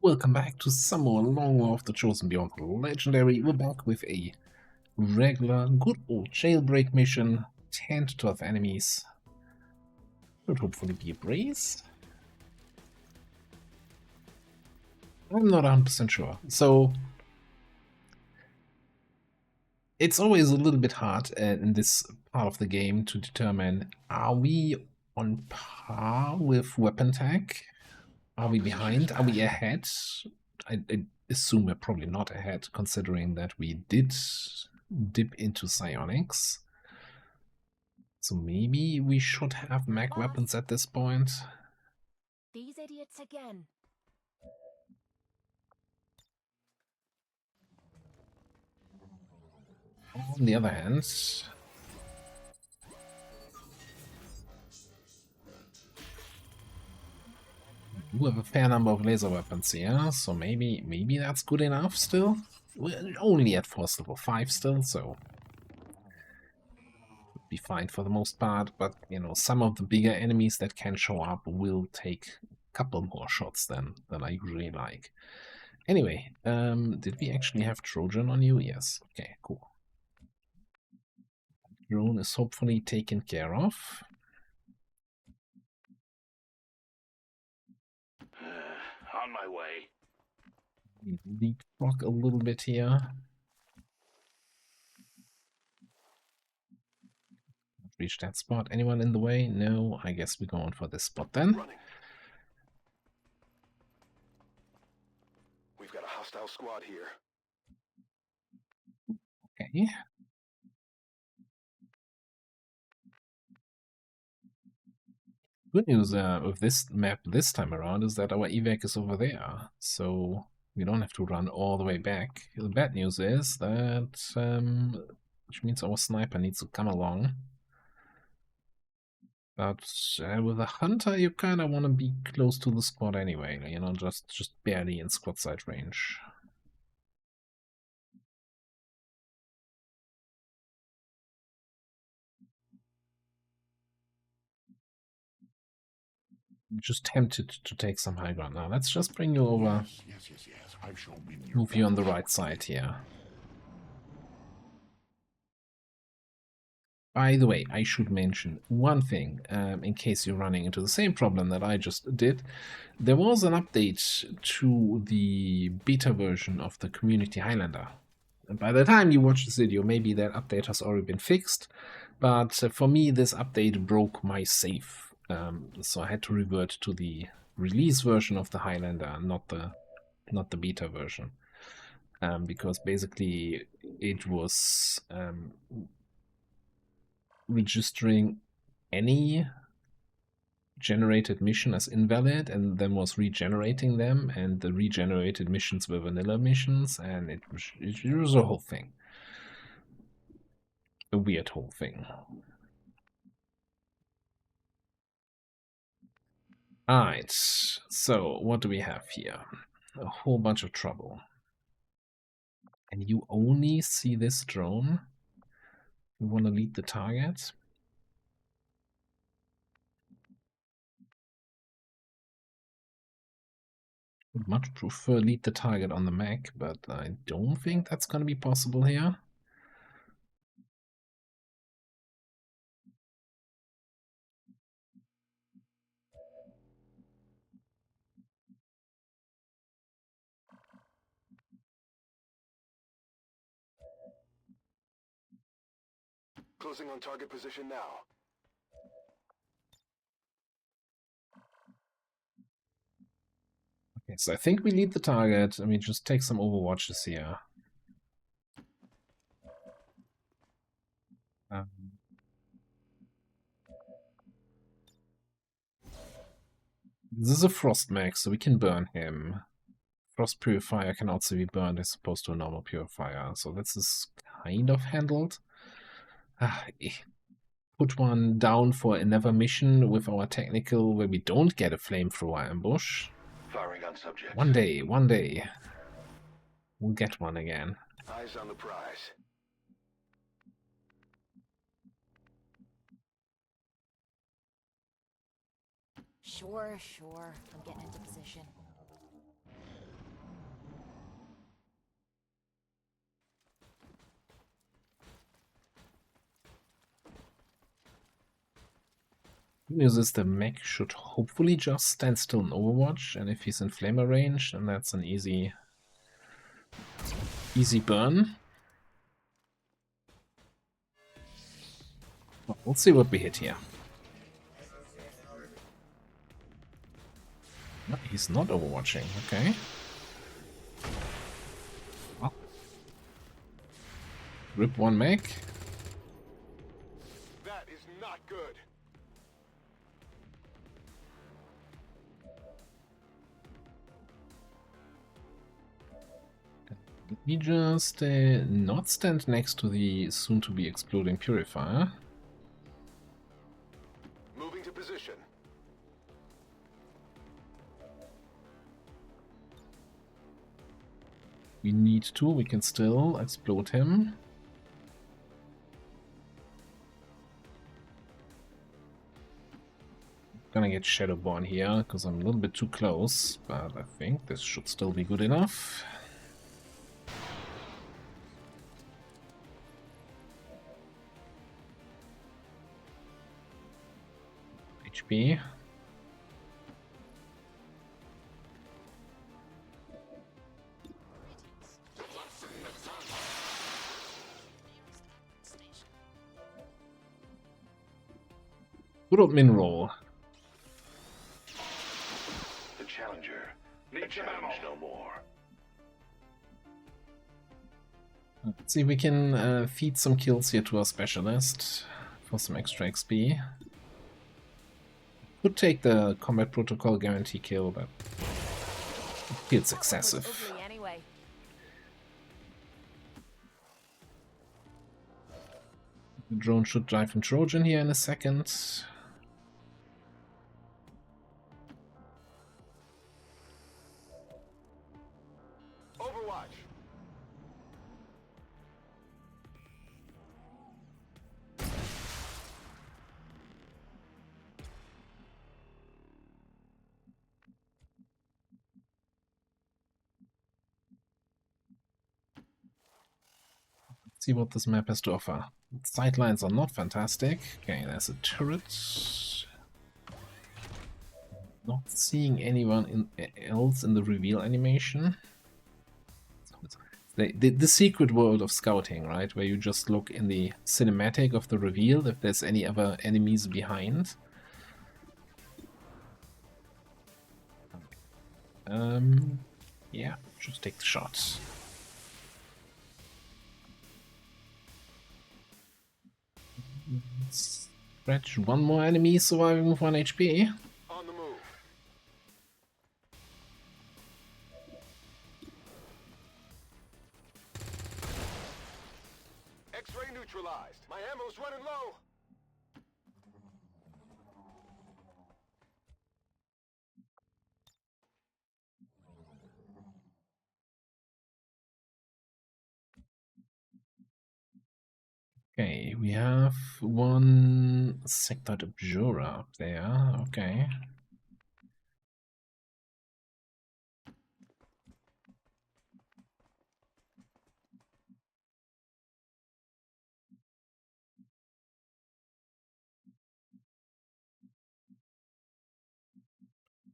Welcome back to some more Long War of the Chosen Beyond Legendary. We're back with a regular, good old jailbreak mission. 10 to 12 enemies. Should hopefully be a breeze. I'm not 100% sure. So, it's always a little bit hard in this part of the game to determine, are we on par with weapon tech? Are we behind? Are we ahead? I assume we're probably not ahead, considering that we did dip into psionics. So maybe we should have mag weapons at this point. These idiots again. On the other hand, we have a fair number of laser weapons here, so maybe that's good enough still. We're only at force level 5 still, so be fine for the most part, but you know, some of the bigger enemies that can show up will take a couple more shots than I usually like. Anyway, did we actually have Trojan on you? Yes. Okay, cool. Drone is hopefully taken care of. On my way. Leapfrog a little bit here. Reach that spot. Anyone in the way? No, I guess we're going for this spot then. Running. We've got a hostile squad here. Okay. Good news with this map this time around is that our evac is over there, so we don't have to run all the way back. The bad news is that, which means our sniper needs to come along. But with a hunter, you kind of want to be close to the squad anyway, you know, just barely in squad sight range. I'm just tempted to take some high ground now. Let's just bring you over. Yes. I've shown me Move you on the right side here. By the way, I should mention one thing, in case you're running into the same problem that I just did. There was an update to the beta version of the Community Highlander. And by the time you watch this video, maybe that update has already been fixed. But for me, this update broke my save. So I had to revert to the release version of the Highlander, not the beta version. Because basically it was registering any generated mission as invalid and then was regenerating them, and the regenerated missions were vanilla missions, and it was a whole thing. A weird whole thing. Alright, so what do we have here? A whole bunch of trouble. And you only see this drone? You want to lead the target? Would much prefer lead the target on the mech, but I don't think that's going to be possible here. Closing on target position now. Okay, so I think we lead the target. I mean, just take some overwatches here. This is a frost mech, so we can burn him. Frost purifier can also be burned as opposed to a normal purifier, so this is kind of handled. Put one down for another mission with our technical where we don't get a flamethrower ambush. Firing on subject. One day, we'll get one again. Eyes on the prize. Sure. I'm getting into position. Good news is the mech should hopefully just stand still in Overwatch, and if he's in flamer range, then that's an easy burn. Well, we'll see what we hit here. No, he's not overwatching, okay. Well. Rip one mech. That is not good. Let me just not stand next to the soon-to-be exploding purifier. Moving to position. We need to, we can still explode him. Gonna get Shadowborn here, because I'm a little bit too close, but I think this should still be good enough. HP. Good old min roll. The challenger. Need challenge no more. Let's see if we can feed some kills here to our specialist for some extra XP. Could take the combat protocol guarantee kill, but it feels excessive. Ugly anyway. The drone should drive from Trojan here in a second. Overwatch. Let's see what this map has to offer. Sightlines are not fantastic. Okay, there's a turret. Not seeing anyone else in the reveal animation. The secret world of scouting, right? Where you just look in the cinematic of the reveal if there's any other enemies behind. Yeah, just take the shot. Scratch one more enemy surviving with 1 HP. On the move. X-ray neutralized. My ammo's running low. Okay, we have one sectoid objurer up there. Okay.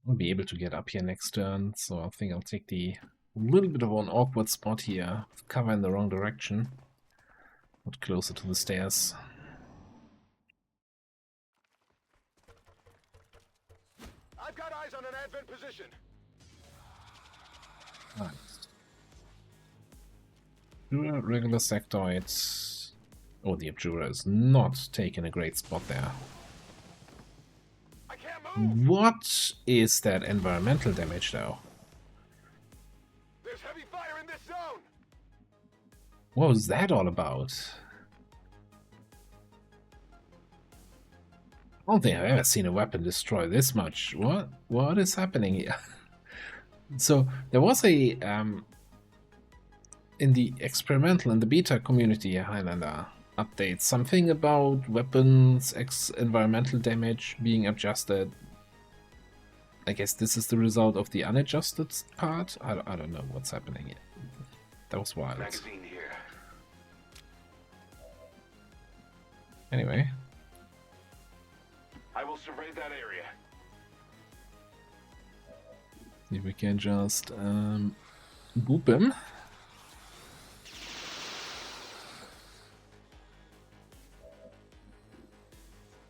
I'll be able to get up here next turn, so I think I'll take the little bit of an awkward spot here, cover in the wrong direction, not closer to the stairs. I've got eyes on an advent position. Nice. Regular sectoids. Oh, the objurer is not taking a great spot there. I can't move. What is that environmental damage, though? There's heavy fire in this zone. What was that all about? I don't think I've ever seen a weapon destroy this much. What is happening here? So there was a in the experimental and the beta community Highlander update something about weapons environmental damage being adjusted. I guess this is the result of the unadjusted part. I don't know what's happening here. That was wild. Magazine here. Anyway. I will survey that area. See if we can just boop him.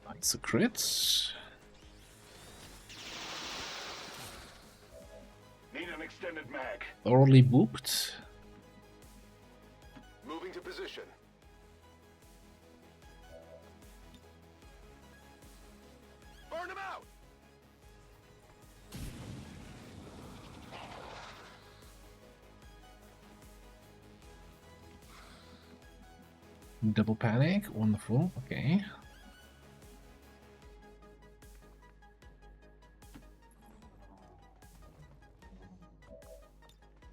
Nice, a crit. Need an extended mag. Thoroughly booped. Moving to position. Burn him out! Double panic, wonderful, okay.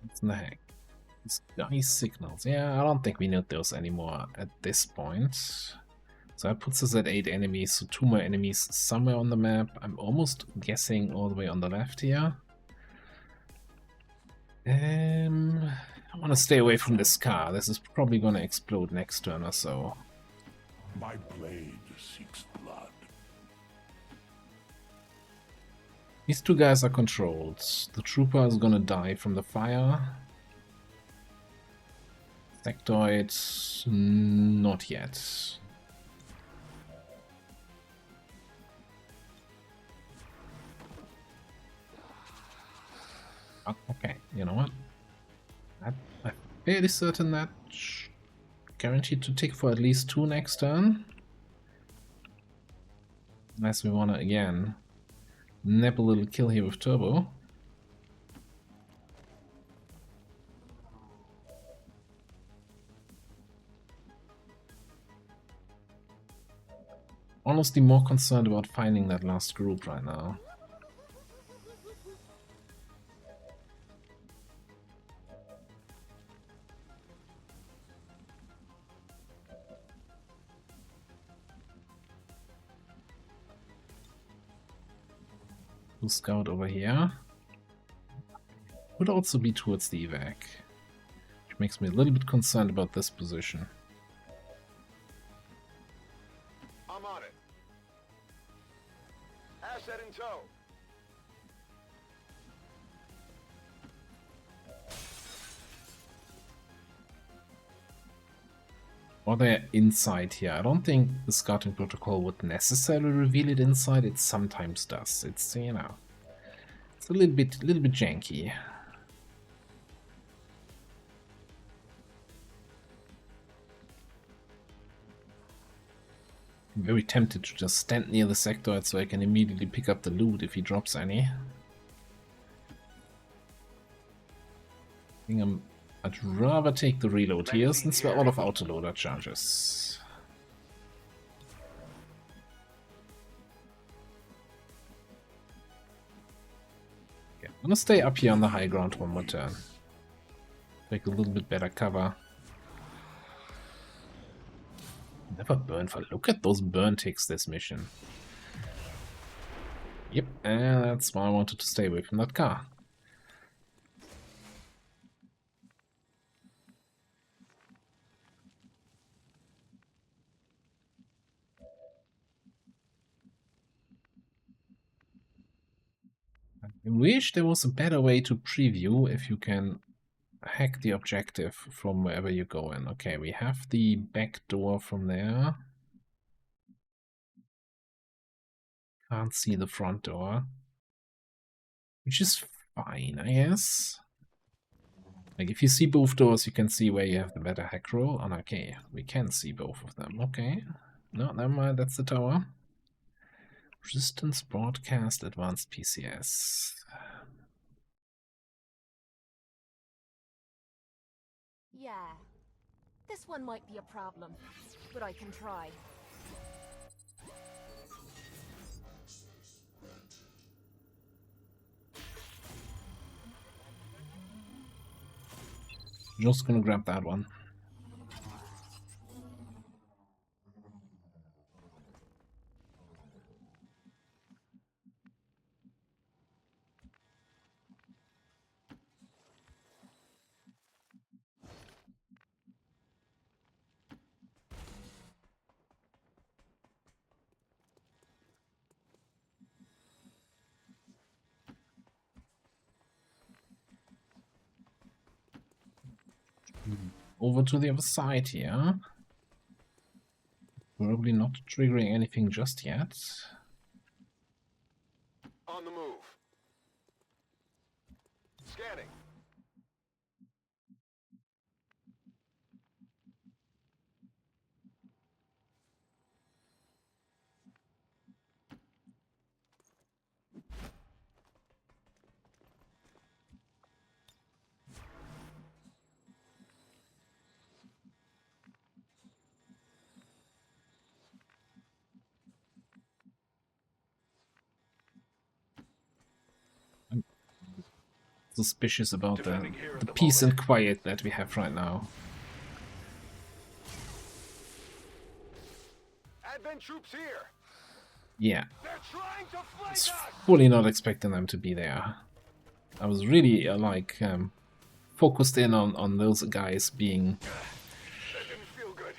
What's in the heck? Nice signals. Yeah, I don't think we need those anymore at this point. So that puts us at 8 enemies, so 2 more enemies somewhere on the map. I'm almost guessing all the way on the left here. I want to stay away from this car. This is probably going to explode next turn or so. My blade seeks blood. These two guys are controlled. The trooper is going to die from the fire. Sectoid, not yet. Oh, okay, you know what? I'm fairly certain that guaranteed to tick for at least 2 next turn. Unless we want to, again, nab a little kill here with Turbo. Honestly, more concerned about finding that last group right now. Scout over here would also be towards the evac, which makes me a little bit concerned about this position. I'm on it. Asset in tow. Or they're inside here. I don't think the scouting protocol would necessarily reveal it inside. It sometimes does. It's, you know, it's a little bit janky. I'm very tempted to just stand near the sectoid so I can immediately pick up the loot if he drops any. I think I'd rather take the reload here since we're out of autoloader charges. Okay, I'm gonna stay up here on the high ground one more turn. Take a little bit better cover. Never burn for. Look at those burn ticks this mission. Yep, and that's why I wanted to stay away from that car. I wish there was a better way to preview if you can hack the objective from wherever you go in. Okay, we have the back door from there. Can't see the front door. Which is fine, I guess. Like, if you see both doors, you can see where you have the better hack roll. And okay, we can see both of them. Okay. No, never mind, that's the tower. Resistance Broadcast Advanced PCS. Yeah. This one might be a problem, but I can try. Just gonna grab that one. Over to the other side here. Probably not triggering anything just yet. On the move. Scanning. Suspicious about Defending here at the the peace moment. and quiet that we have right now. Advent troops here. Yeah, They're trying to I flank was us. fully not expecting them to be there. I was really focused in on those guys being. That didn't feel good.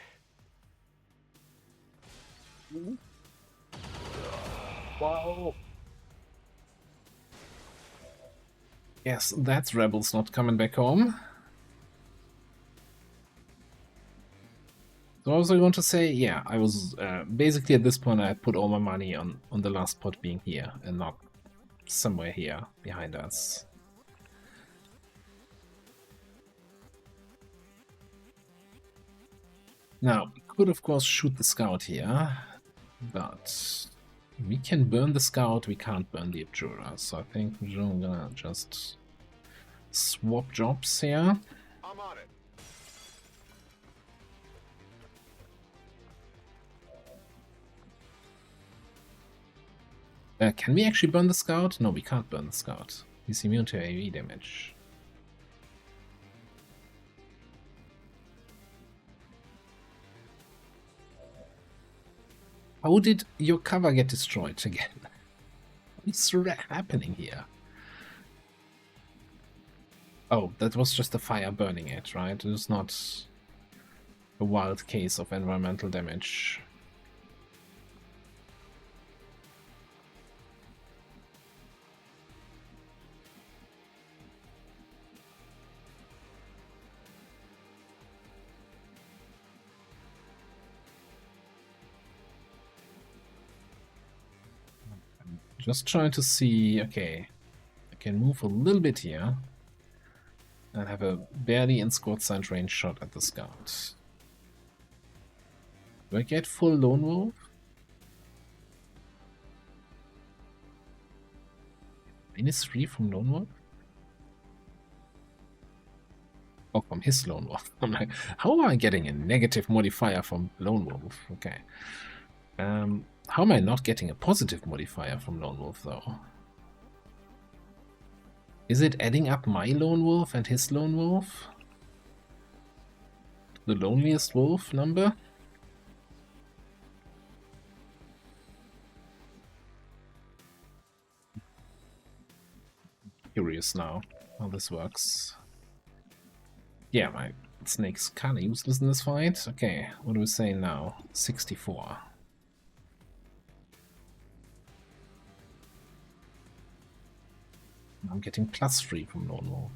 Wow. Yes, that's rebels not coming back home. So what was I going to say? Yeah, I was basically at this point I put all my money on the last pot being here and not somewhere here behind us. Now, we could of course shoot the scout here, but we can burn the scout, we can't burn the obturer, so I think we're gonna just swap jobs here. I'm on it. Can we actually burn the scout? No, we can't burn the scout. He's immune to AoE damage. How did your cover get destroyed again? What's happening here? Oh, that was just the fire burning it, right? It was not a wild case of environmental damage. Just trying to see, okay, I can move a little bit here and have a barely in squad sight range shot at the scout. Do I get full lone wolf? -3 from lone wolf? Oh, from his lone wolf. I'm like, how am I getting a negative modifier from lone wolf? Okay. How am I not getting a positive modifier from lone wolf though? Is it adding up my lone wolf and his lone wolf? The loneliest wolf number? Curious now how this works. Yeah, my snake's kinda useless in this fight. Okay, what are we saying now? 64. I'm getting +3 from lone wolf.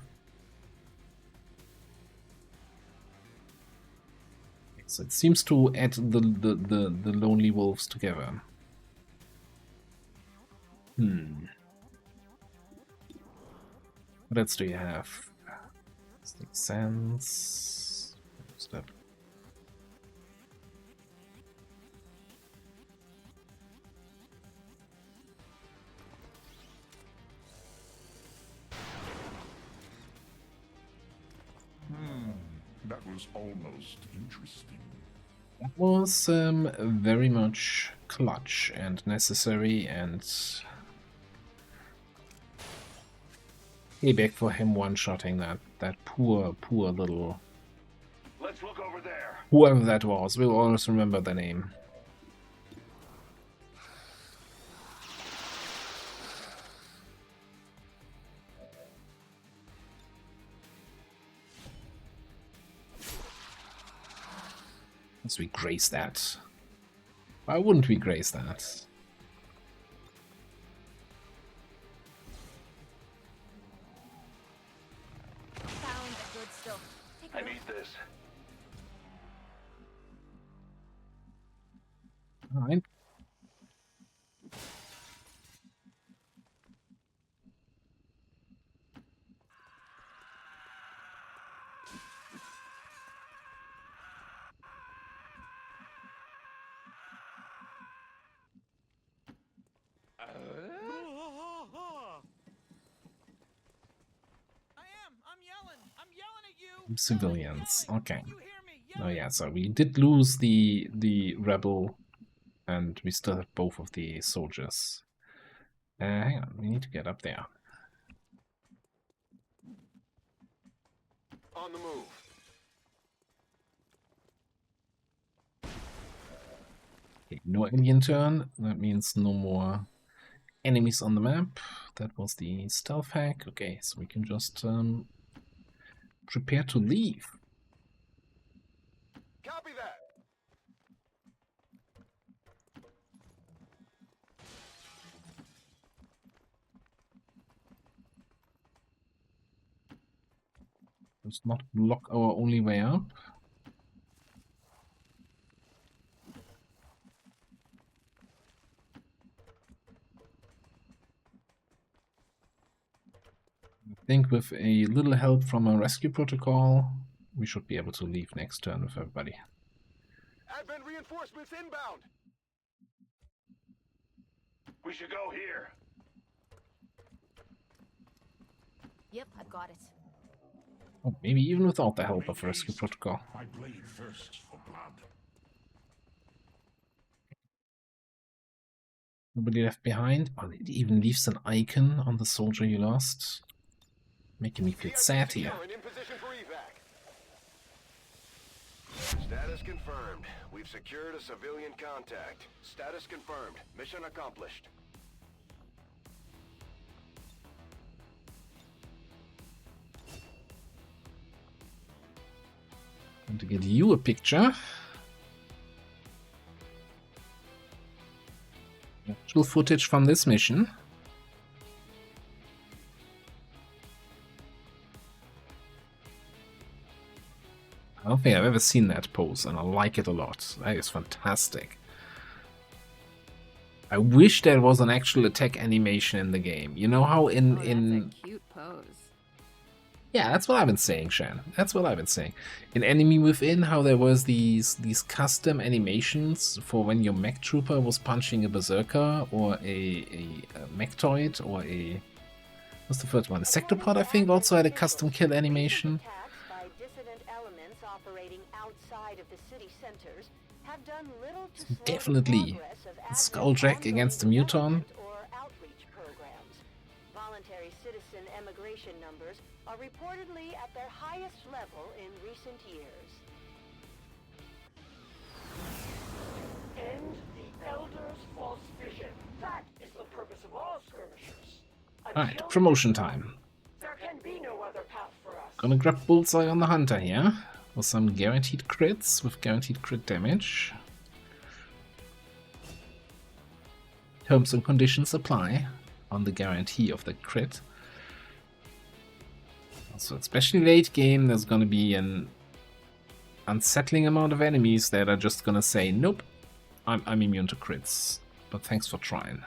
So it seems to add the lonely wolves together. What else do you have? Makes sense. Step. That was almost interesting. That was very much clutch and necessary, and payback for him one-shotting that poor little. Let's look over there. Whoever that was, we'll always remember the name. As we grace that. Why wouldn't we grace that? Found the good stuff. I need this. Alright. Civilians. Okay. Oh yeah, so we did lose the rebel, and we still have both of the soldiers. Hang on, we need to get up there. On the move. Okay, no Indian turn. That means no more enemies on the map. That was the stealth hack. Okay, so we can just prepare to leave. Copy that. Let's not block our only way up. I think with a little help from a rescue protocol, we should be able to leave next turn with everybody. Advent reinforcements inbound. We should go here. Yep, I've got it. Oh, maybe even without the help of rescue protocol. My blade thirsts for blood. Nobody left behind. Oh, it even leaves an icon on the soldier you lost. Making me feel sad here. In position for evac. Status confirmed. We've secured a civilian contact. Status confirmed. Mission accomplished. Want to get you a picture. Actual footage from this mission. I don't think I've ever seen that pose, and I like it a lot. That is fantastic. I wish there was an actual attack animation in the game. You know how in That's a cute pose. Yeah, that's what I've been saying, Shan. That's what I've been saying. In Enemy Within, how there was these custom animations for when your mech trooper was punching a berserker or a mechtoid or a... What's the first one? A sectopod, I think, also had a custom kill animation. Definitely. Skulljack against the Muton. Voluntary citizen emigration numbers are reportedly at their highest level in recent years. End the Elder's false vision. That is the purpose of all skirmishers. Alright, promotion time. There can be no other path for us. Gonna grab Bullseye on the Hunter here. For some guaranteed crits with guaranteed crit damage. Terms and conditions apply on the guarantee of the crit. So especially late game, there's gonna be an unsettling amount of enemies that are just gonna say, nope, I'm immune to crits, but thanks for trying.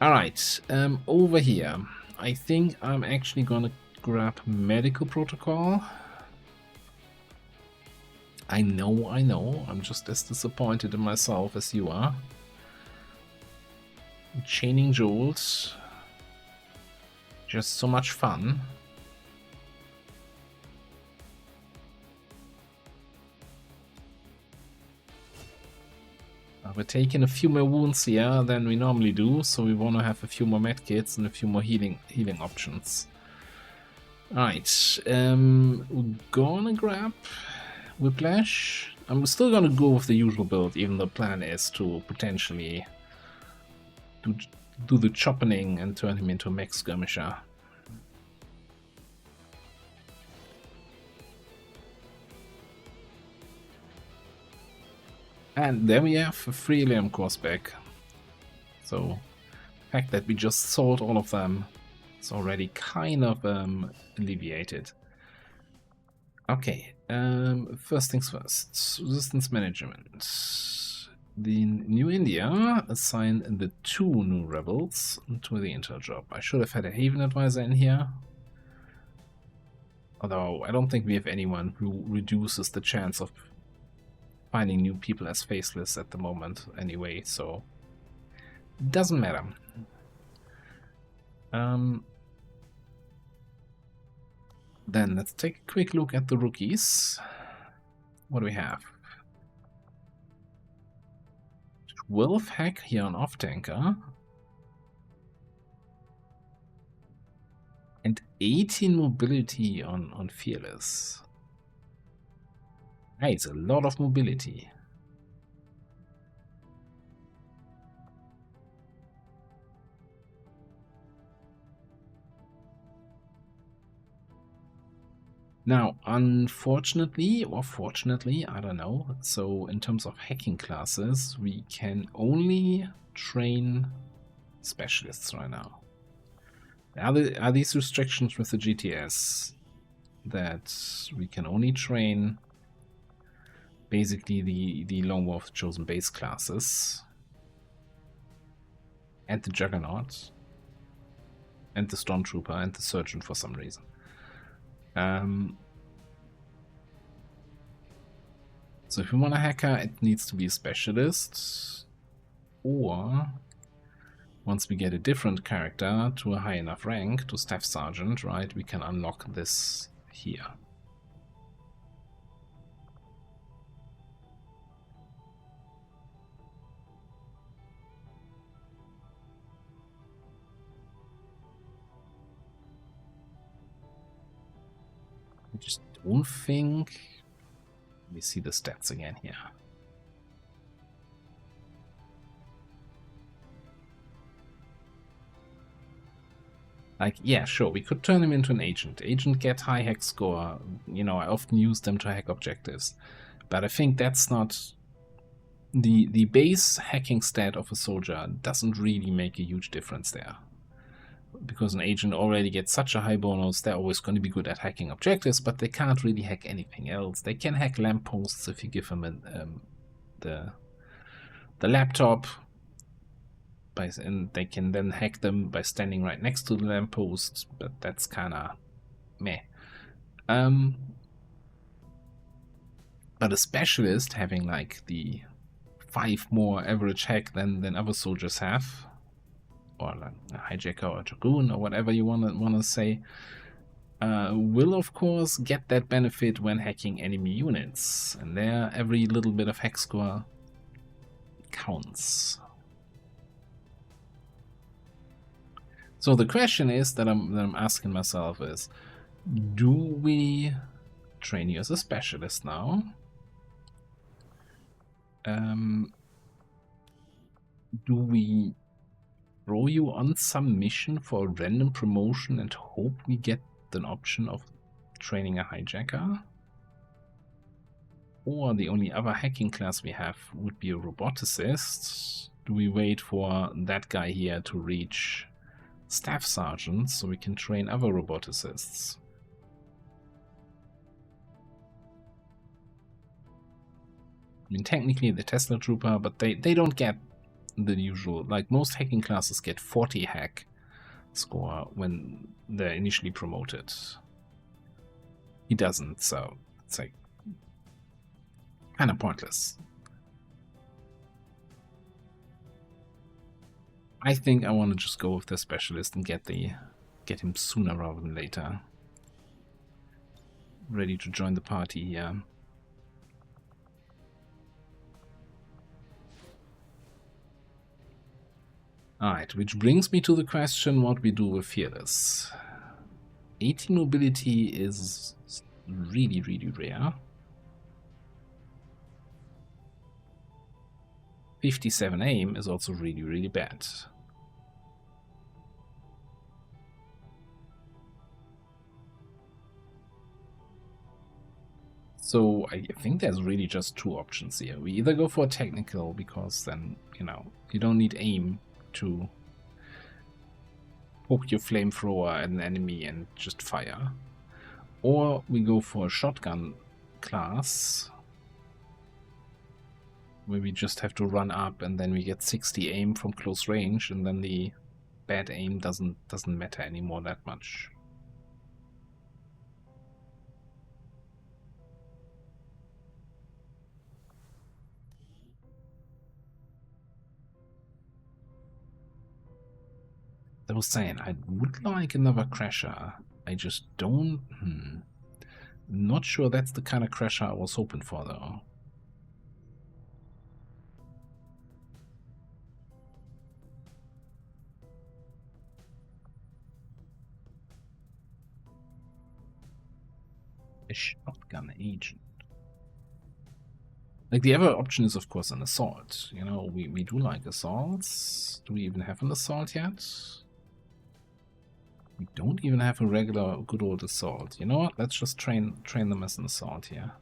Alright, over here, I think I'm actually gonna grab medical protocol. I know, I'm just as disappointed in myself as you are. Chaining jewels, just so much fun. We're taking a few more wounds here than we normally do, so we want to have a few more medkits and a few more healing options. Alright, we're gonna grab Whiplash. I'm still gonna go with the usual build, even though the plan is to potentially do the choppening and turn him into a mech skirmisher. And there we have a free Liam course back. So the fact that we just sold all of them is already kind of alleviated. Okay, first things first. Resistance management. The New India assigned the 2 new rebels to the intel job. I should have had a Haven advisor in here. Although I don't think we have anyone who reduces the chance of finding new people as faceless at the moment anyway, so doesn't matter. Then let's take a quick look at the rookies. What do we have? 12 hack here on off-tanker. And 18 mobility on Fearless. Hey, it's a lot of mobility. Now, unfortunately, or fortunately, I don't know, so in terms of hacking classes, we can only train specialists right now. Are these restrictions with the GTS that we can only train basically the Lone Wolf Chosen Base classes and the Juggernaut and the Stormtrooper and the Surgeon for some reason? So if you want a hacker, it needs to be a specialist, or once we get a different character to a high enough rank, to Staff Sergeant, right, we can unlock this here. I just don't think... Let me see the stats again here. Like, yeah, sure, we could turn him into an agent. Agent get high hack score. You know, I often use them to hack objectives. But I think that's not... The base hacking stat of a soldier doesn't really make a huge difference there. Because an agent already gets such a high bonus, they're always going to be good at hacking objectives, but they can't really hack anything else. They can hack lampposts if you give them the laptop, and they can then hack them by standing right next to the lamppost, but that's kind of meh. But a specialist having like the 5 more average hack than other soldiers have, or like a hijacker or a dragoon or whatever you wanna say, will of course get that benefit when hacking enemy units, and there every little bit of hack score counts. So the question is that I'm asking myself is, do we train you as a specialist now? Do we throw you on some mission for a random promotion and hope we get an option of training a hijacker? Or the only other hacking class we have would be a roboticist. Do we wait for that guy here to reach Staff Sergeant so we can train other roboticists? I mean, technically the Tesla Trooper, but they don't get the usual, like most hacking classes get 40 hack score when they're initially promoted. He doesn't, so it's like kind of pointless. I think I want to just go with the specialist and get him sooner rather than later. Ready to join the party here. Alright, which brings me to the question what we do with Fearless. 18 mobility is really, really rare. 57 aim is also really, really bad. So I think there's really just 2 options here. We either go for a technical, because then, you know, you don't need aim to poke your flamethrower at an enemy and just fire. Or we go for a shotgun class, where we just have to run up and then we get 60 aim from close range, and then the bad aim doesn't matter anymore that much. I was saying, I would like another crasher. I just don't... Not sure that's the kind of crasher I was hoping for, though. A shotgun agent. Like, the other option is, of course, an assault. You know, we do like assaults. Do we even have an assault yet? We don't even have a regular good old assault. You know what? Let's just train them as an assault here.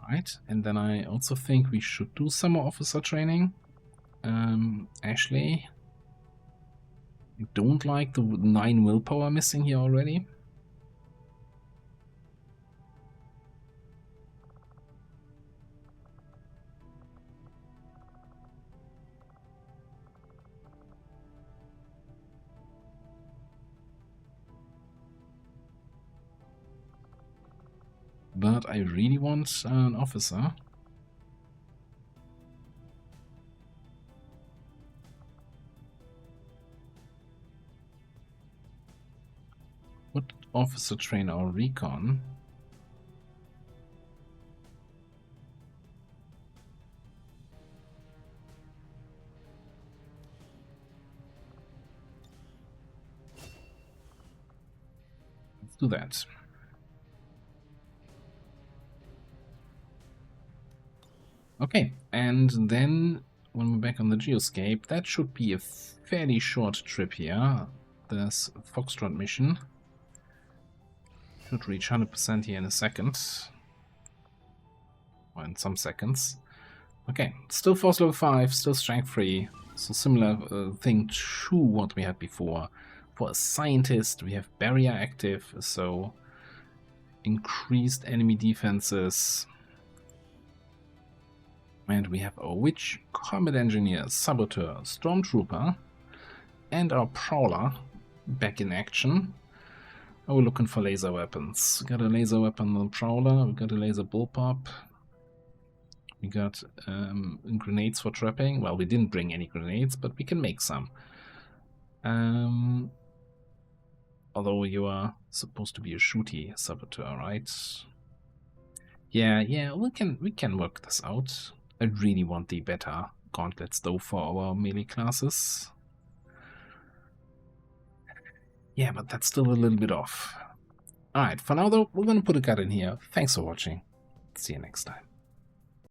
Alright, and then I also think we should do summer officer training. Ashley. I don't like the 9 willpower missing here already. But I really want an officer. What officer train our recon? Let's do that. Okay, and then when we're back on the geoscape, that should be a fairly short trip here. There's a Foxtrot mission. Should reach 100% here in a second. Or in some seconds. Okay, still force level 5, still strength 3. So similar thing to what we had before. For a scientist, we have barrier active, so increased enemy defenses. And we have our witch, combat engineer, saboteur, stormtrooper, and our prowler back in action. Oh, we're looking for laser weapons. We got a laser weapon on the prowler, we got a laser bullpup. We got grenades for trapping. Well, we didn't bring any grenades, but we can make some. Although you are supposed to be a shooty saboteur, right? Yeah, we can work this out. I really want the better gauntlets though for our melee classes. Yeah, but that's still a little bit off. Alright, for now though, we're gonna put a cut in here. Thanks for watching. See you next time.